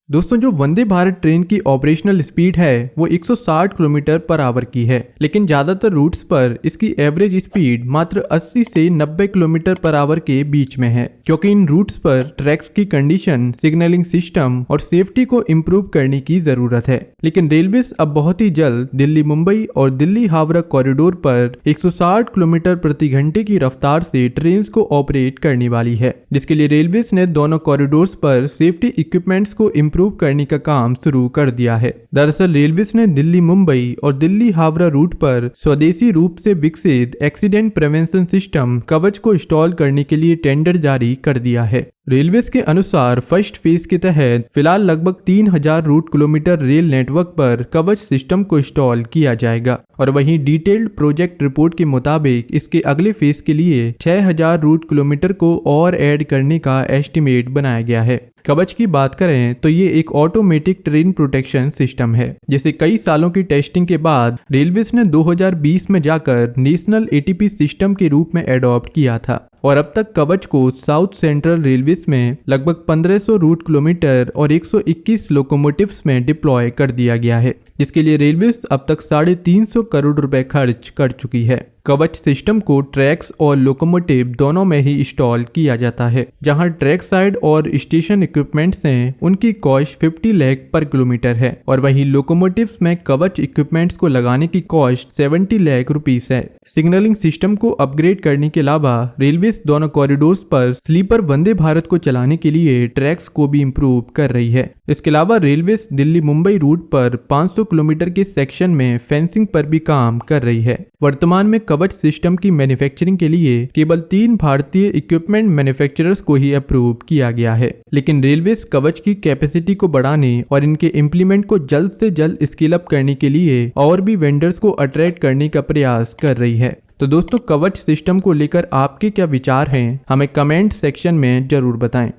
दोस्तों, जो वंदे भारत ट्रेन की ऑपरेशनल स्पीड है वो 160 किलोमीटर पर आवर की है, लेकिन ज्यादातर रूट्स पर इसकी एवरेज स्पीड मात्र 80 से 90 किलोमीटर पर आवर के बीच में है, क्योंकि इन रूट्स पर ट्रैक्स की कंडीशन, सिग्नलिंग सिस्टम और सेफ्टी को इम्प्रूव करने की जरूरत है। लेकिन रेलवेज अब बहुत ही जल्द दिल्ली मुंबई और दिल्ली हावड़ा कॉरिडोर पर 160 किलोमीटर प्रति घंटे की रफ्तार से ट्रेन को ऑपरेट करने वाली है, जिसके लिए रेलवेज ने दोनों कॉरिडोर्स पर सेफ्टी इक्विपमेंट्स को इम्प्रूव करने का काम शुरू कर दिया है। दरअसल रेलवेज ने दिल्ली मुंबई और दिल्ली हावड़ा रूट पर स्वदेशी रूप से विकसित एक्सीडेंट प्रिवेंशन सिस्टम कवच को इंस्टॉल करने के लिए टेंडर जारी कर दिया है। रेलवेज के अनुसार फर्स्ट फेज के तहत फिलहाल लगभग 3000 रूट किलोमीटर रेल नेटवर्क पर कवच सिस्टम को इंस्टॉल किया जाएगा, और वहीं डिटेल्ड प्रोजेक्ट रिपोर्ट के मुताबिक इसके अगले फेज के लिए 6000 रूट किलोमीटर को और ऐड करने का एस्टिमेट बनाया गया है। कवच की बात करें तो ये एक ऑटोमेटिक ट्रेन प्रोटेक्शन सिस्टम है, जिसे कई सालों की टेस्टिंग के बाद रेलवेज ने 2020 में जाकर नेशनल एटीपी सिस्टम के रूप में एडॉप्ट किया था, और अब तक कवच को साउथ सेंट्रल रेलवेज में लगभग 1500 रूट किलोमीटर और 121 लोकोमोटिव्स में डिप्लॉय कर दिया गया है, जिसके लिए रेलवेज अब तक 350 करोड़ रुपए खर्च कर चुकी है। कवच सिस्टम को ट्रैक्स और लोकोमोटिव दोनों में ही इंस्टॉल किया जाता है। जहां ट्रैक साइड और स्टेशन इक्विपमेंट्स हैं, उनकी कॉस्ट 50 लाख पर किलोमीटर है, और वहीं लोकोमोटिव्स में कवच इक्विपमेंट्स को लगाने की कॉस्ट 70 लाख रुपीस है। सिग्नलिंग सिस्टम को अपग्रेड करने के अलावा रेलवेज दोनों कॉरिडोर्स पर स्लीपर वंदे भारत को चलाने के लिए ट्रैक्स को भी इम्प्रूव कर रही है। इसके अलावा रेलवेज दिल्ली मुंबई रूट पर 500 किलोमीटर के सेक्शन में फेंसिंग पर भी काम कर रही है। वर्तमान में कवच सिस्टम की मैन्युफैक्चरिंग के लिए केवल 3 भारतीय इक्विपमेंट मैन्युफैक्चरर्स को ही अप्रूव किया गया है, लेकिन रेलवेज कवच की कैपेसिटी को बढ़ाने और इनके इम्प्लीमेंट को जल्द से जल्द स्केल अप करने के लिए और भी वेंडर्स को अट्रैक्ट करने का प्रयास कर रही है। तो दोस्तों, कवच सिस्टम को लेकर आपके क्या विचार हैं, हमें कमेंट सेक्शन में जरूर बताएं।